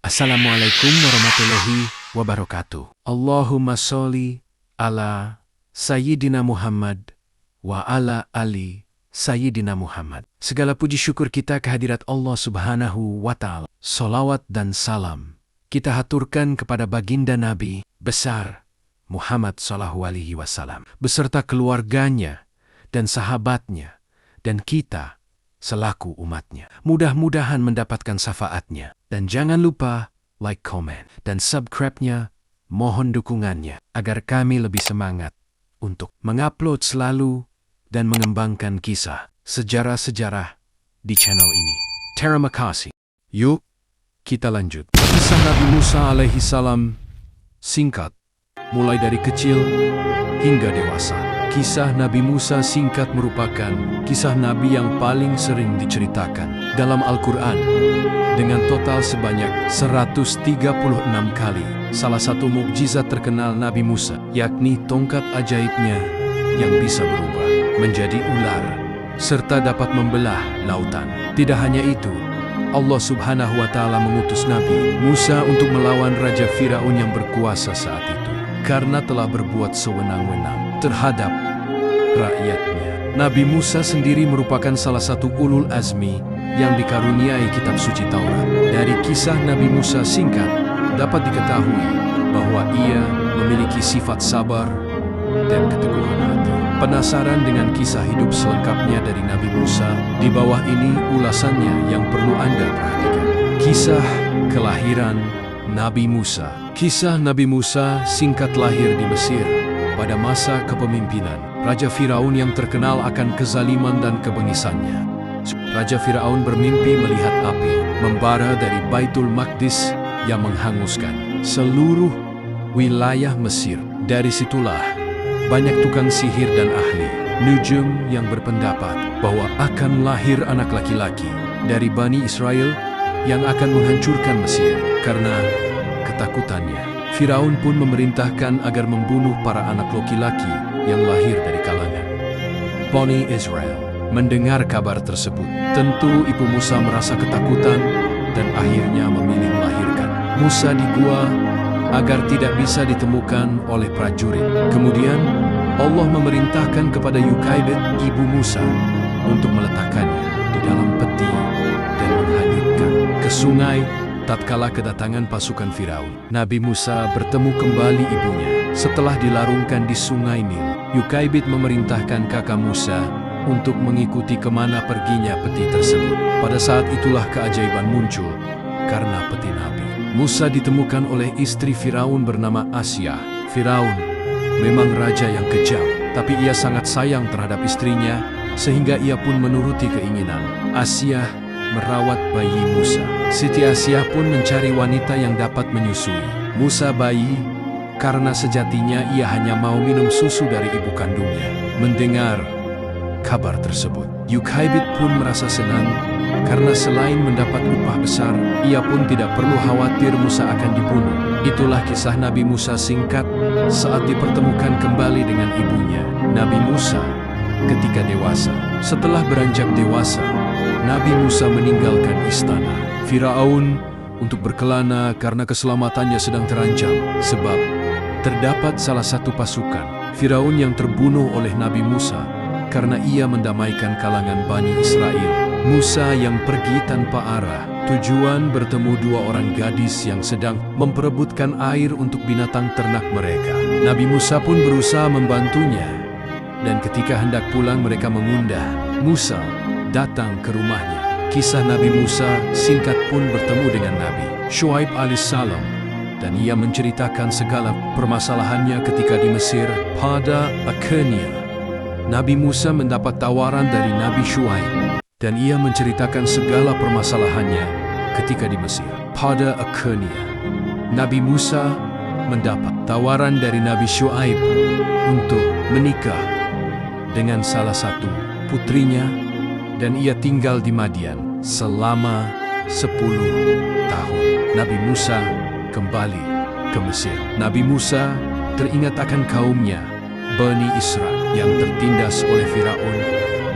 Assalamualaikum warahmatullahi wabarakatuh. Allahumma sholli ala Sayyidina Muhammad wa ala ali Sayyidina Muhammad. Segala puji syukur kita kehadirat Allah Subhanahu wa Ta'ala. Salawat dan salam kita haturkan kepada baginda Nabi besar Muhammad sallallahu alaihi wasallam beserta keluarganya dan sahabatnya dan kita selaku umatnya. Mudah-mudahan mendapatkan syafaatnya. Dan jangan lupa like, comment, dan subscribe-nya. Mohon dukungannya agar kami lebih semangat untuk mengupload selalu dan mengembangkan kisah sejarah-sejarah di channel ini. Terima kasih. Yuk, kita lanjut. Kisah Nabi Musa alaihi salam singkat, mulai dari kecil hingga dewasa. Kisah Nabi Musa singkat merupakan kisah Nabi yang paling sering diceritakan dalam Al-Quran dengan total sebanyak 136 kali. Salah satu mukjizat terkenal Nabi Musa yakni tongkat ajaibnya yang bisa berubah menjadi ular serta dapat membelah lautan. Tidak hanya itu, Allah Subhanahu wa Ta'ala mengutus Nabi Musa untuk melawan Raja Firaun yang berkuasa saat itu karena telah berbuat sewenang-wenang terhadap rakyatnya. Nabi Musa sendiri merupakan salah satu ulul azmi yang dikaruniai kitab suci Taurat. Dari kisah Nabi Musa singkat dapat diketahui bahwa ia memiliki sifat sabar dan keteguhan hati. Penasaran dengan kisah hidup selengkapnya dari Nabi Musa? Di bawah ini ulasannya yang perlu Anda perhatikan. Kisah kelahiran Nabi Musa. Kisah Nabi Musa singkat lahir di Mesir pada masa kepemimpinan Raja Firaun yang terkenal akan kezaliman dan kebengisannya. Raja Firaun bermimpi melihat api membara dari Baitul Maqdis yang menghanguskan seluruh wilayah Mesir. Dari situlah banyak tukang sihir dan ahli nujum yang berpendapat bahwa akan lahir anak laki-laki dari Bani Israel yang akan menghancurkan Mesir. Karena ketakutannya, Firaun pun memerintahkan agar membunuh para anak laki-laki yang lahir dari kalangan Bani Israel. Mendengar kabar tersebut, tentu ibu Musa merasa ketakutan dan akhirnya memilih melahirkan Musa di gua agar tidak bisa ditemukan oleh prajurit. Kemudian Allah memerintahkan kepada Yukaibid, ibu Musa, untuk meletakkannya di dalam peti dan menghanyutkan ke sungai. Tatkala kedatangan pasukan Firaun, Nabi Musa bertemu kembali ibunya setelah dilarungkan di sungai Nil. Yukaibid memerintahkan kakak Musa untuk mengikuti kemana perginya peti tersebut. Pada saat itulah keajaiban muncul karena peti Nabi Musa ditemukan oleh istri Firaun bernama Asyah. Firaun memang raja yang kejam, tapi ia sangat sayang terhadap istrinya sehingga ia pun menuruti keinginan Asyah merawat bayi Musa. Siti Asyah pun mencari wanita yang dapat menyusui Musa bayi karena sejatinya ia hanya mau minum susu dari ibu kandungnya. Mendengar kabar tersebut, Yukaibid pun merasa senang karena selain mendapat upah besar, ia pun tidak perlu khawatir Musa akan dibunuh. Itulah kisah Nabi Musa singkat saat dipertemukan kembali dengan ibunya. Nabi Musa ketika dewasa. Setelah beranjak dewasa, Nabi Musa meninggalkan istana Firaun untuk berkelana karena keselamatannya sedang terancam. Sebab terdapat salah satu pasukan Firaun yang terbunuh oleh Nabi Musa karena ia mendamaikan kalangan Bani Israel. Musa yang pergi tanpa arah, tujuan bertemu dua orang gadis yang sedang memperebutkan air untuk binatang ternak mereka. Nabi Musa pun berusaha membantunya, dan ketika hendak pulang mereka mengundah Musa datang ke rumahnya. Kisah Nabi Musa singkat pun bertemu dengan Nabi Syuaib alaihissalam, dan ia menceritakan segala permasalahannya ketika di Mesir. Pada akhirnya Nabi Musa mendapat tawaran dari Nabi Syuaib, dan ia menceritakan segala permasalahannya ketika di Mesir. Pada akhirnya Nabi Musa mendapat tawaran dari Nabi Syuaib untuk menikah dengan salah satu putrinya, dan ia tinggal di Madian selama 10 tahun. Nabi Musa kembali ke Mesir. Nabi Musa teringat akan kaumnya, Bani Israel, yang tertindas oleh Firaun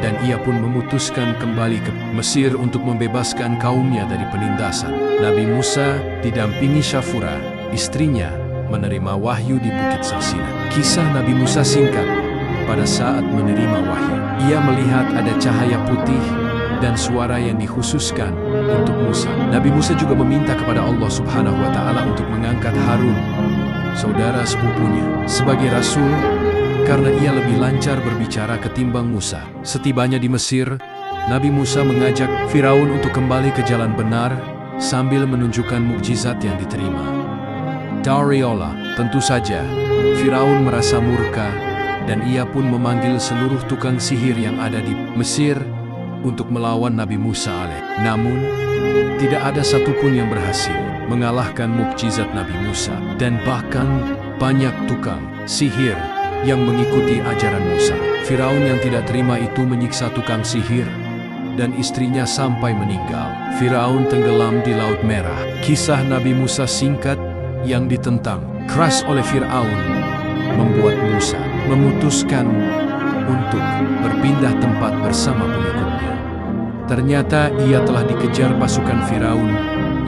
dan ia pun memutuskan kembali ke Mesir untuk membebaskan kaumnya dari penindasan. Nabi Musa didampingi Syafura, istrinya, menerima wahyu di Bukit Sarsina. Kisah Nabi Musa singkat. Pada saat menerima wahyu, ia melihat ada cahaya putih dan suara yang dikhususkan untuk Musa. Nabi Musa juga meminta kepada Allah Subhanahu wa Ta'ala untuk mengangkat Harun, saudara sepupunya, sebagai rasul karena ia lebih lancar berbicara ketimbang Musa. Setibanya di Mesir, Nabi Musa mengajak Firaun untuk kembali ke jalan benar sambil menunjukkan mukjizat yang diterima. Dariola, tentu saja, Firaun merasa murka dan ia pun memanggil seluruh tukang sihir yang ada di Mesir untuk melawan Nabi Musa alaih. Namun, tidak ada satupun yang berhasil mengalahkan mukjizat Nabi Musa, dan bahkan banyak tukang sihir yang mengikuti ajaran Musa. Firaun yang tidak terima itu menyiksa tukang sihir dan istrinya sampai meninggal. Firaun tenggelam di Laut Merah. Kisah Nabi Musa singkat yang ditentang keras oleh Firaun membuat Musa memutuskan untuk berpindah tempat bersama pengikutnya. Ternyata ia telah dikejar pasukan Firaun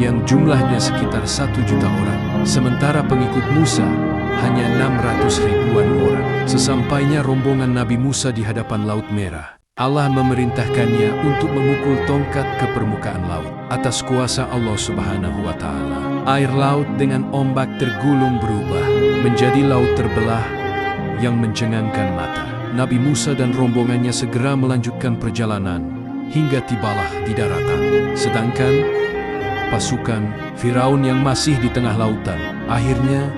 yang jumlahnya sekitar 1 juta orang, sementara pengikut Musa hanya 600 ribuan orang. Sesampainya rombongan Nabi Musa di hadapan Laut Merah, Allah memerintahkannya untuk memukul tongkat ke permukaan laut. Atas kuasa Allah Subhanahu wa Ta'ala, air laut dengan ombak tergulung berubah menjadi laut terbelah yang mencengangkan mata. Nabi Musa dan rombongannya segera melanjutkan perjalanan hingga tibalah di daratan. Sedangkan pasukan Firaun yang masih di tengah lautan akhirnya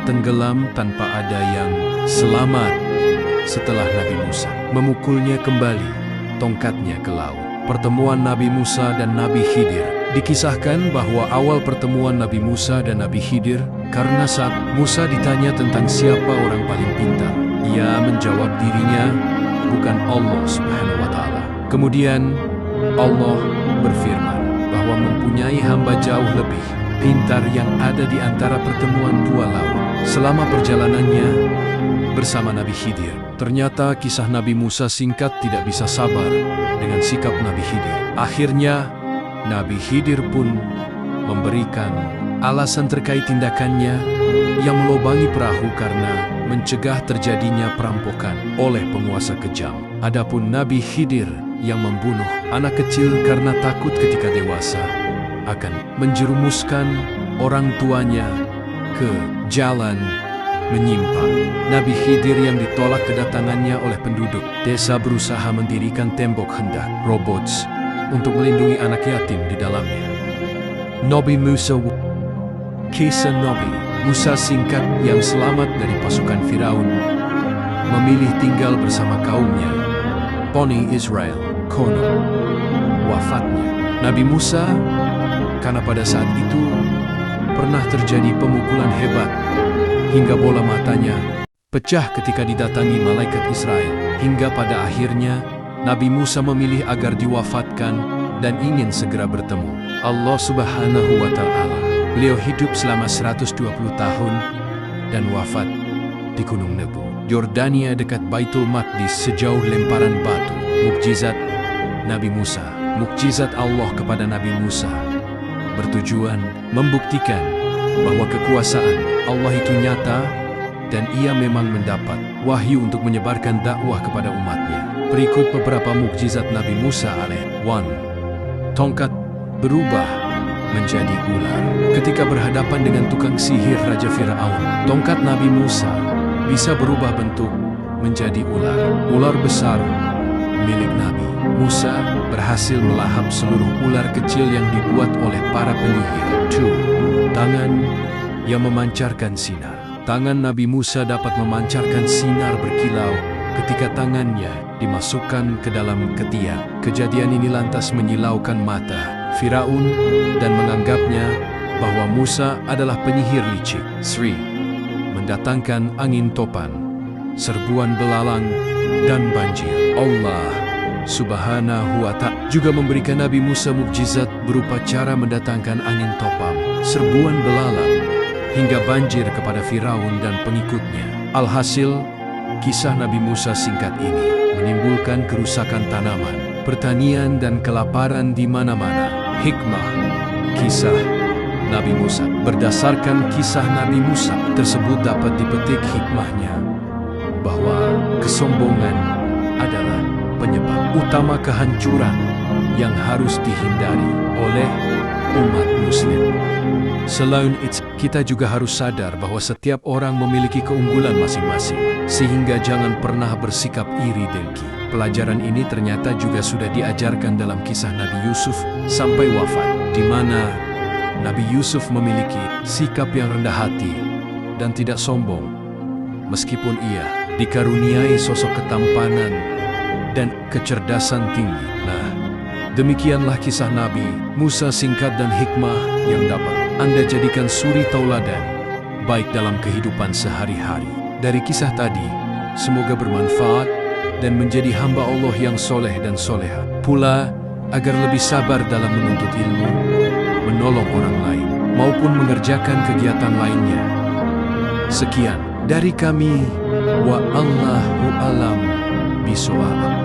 tenggelam tanpa ada yang selamat setelah Nabi Musa memukulnya kembali tongkatnya ke laut. Pertemuan Nabi Musa dan Nabi Khidir. Dikisahkan bahwa awal pertemuan Nabi Musa dan Nabi Khidir karena saat Musa ditanya tentang siapa orang paling pintar, ia menjawab dirinya bukan Allah Subhanahu wa Ta'ala. Kemudian Allah berfirman bahwa mempunyai hamba jauh lebih pintar yang ada di antara pertemuan dua laut. Selama perjalanannya bersama Nabi Khidir, ternyata kisah Nabi Musa singkat tidak bisa sabar dengan sikap Nabi Khidir. Akhirnya Nabi Khidir pun memberikan alasan terkait tindakannya yang melobangi perahu karena mencegah terjadinya perampokan oleh penguasa kejam. Adapun Nabi Khidir yang membunuh anak kecil karena takut ketika dewasa akan menjerumuskan orang tuanya ke jalan menyimpang. Nabi Khidir yang ditolak kedatangannya oleh penduduk desa berusaha mendirikan tembok hendak robots untuk melindungi anak yatim di dalamnya. Nabi Musa. Kisah Nabi Musa singkat yang selamat dari pasukan Firaun memilih tinggal bersama kaumnya Bani Israel. Konon wafatnya Nabi Musa karena pada saat itu pernah terjadi pemukulan hebat hingga bola matanya pecah ketika didatangi malaikat Israel, hingga pada akhirnya Nabi Musa memilih agar diwafatkan dan ingin segera bertemu Allah Subhanahu wa Ta'ala. Beliau hidup selama 120 tahun dan wafat di Gunung Nebo, Yordania dekat Baitul Maqdis sejauh lemparan batu. Mukjizat Nabi Musa. Mukjizat Allah kepada Nabi Musa bertujuan membuktikan bahwa kekuasaan Allah itu nyata dan ia memang mendapat wahyu untuk menyebarkan dakwah kepada umatnya. Berikut beberapa mukjizat Nabi Musa alaih. 1. Tongkat berubah menjadi ular. Ketika berhadapan dengan tukang sihir Raja Firaun, tongkat Nabi Musa bisa berubah bentuk menjadi ular. Ular besar milik Nabi Musa berhasil melahap seluruh ular kecil yang dibuat oleh para penyihir. 2. Tangan yang memancarkan sinar. Tangan Nabi Musa dapat memancarkan sinar berkilau ketika tangannya dimasukkan ke dalam ketiak. Kejadian ini lantas menyilaukan mata Firaun dan menganggapnya bahwa Musa adalah penyihir licik. 3. Mendatangkan angin topan, serbuan belalang, dan banjir. Allah Subhanahu wa Ta'ala juga memberikan Nabi Musa mukjizat berupa cara mendatangkan angin topan, serbuan belalang, hingga banjir kepada Firaun dan pengikutnya. Alhasil, kisah Nabi Musa singkat ini menimbulkan kerusakan tanaman, pertanian dan kelaparan di mana-mana. Hikmah kisah Nabi Musa. Berdasarkan kisah Nabi Musa tersebut dapat dipetik hikmahnya bahwa kesombongan adalah penyebab utama kehancuran yang harus dihindari oleh umat muslim. Selain itu, kita juga harus sadar bahwa setiap orang memiliki keunggulan masing-masing, sehingga jangan pernah bersikap iri dengki. Pelajaran ini ternyata juga sudah diajarkan dalam kisah Nabi Yusuf sampai wafat, di mana Nabi Yusuf memiliki sikap yang rendah hati dan tidak sombong, meskipun ia dikaruniai sosok ketampanan dan kecerdasan tinggi. Nah, demikianlah kisah Nabi Musa singkat dan hikmah yang dapat Anda jadikan suri tauladan baik dalam kehidupan sehari-hari. Dari kisah tadi, semoga bermanfaat dan menjadi hamba Allah yang soleh dan soleha. Pula, agar lebih sabar dalam menuntut ilmu, menolong orang lain, maupun mengerjakan kegiatan lainnya. Sekian dari kami, wa Allahu a'lam bishawab.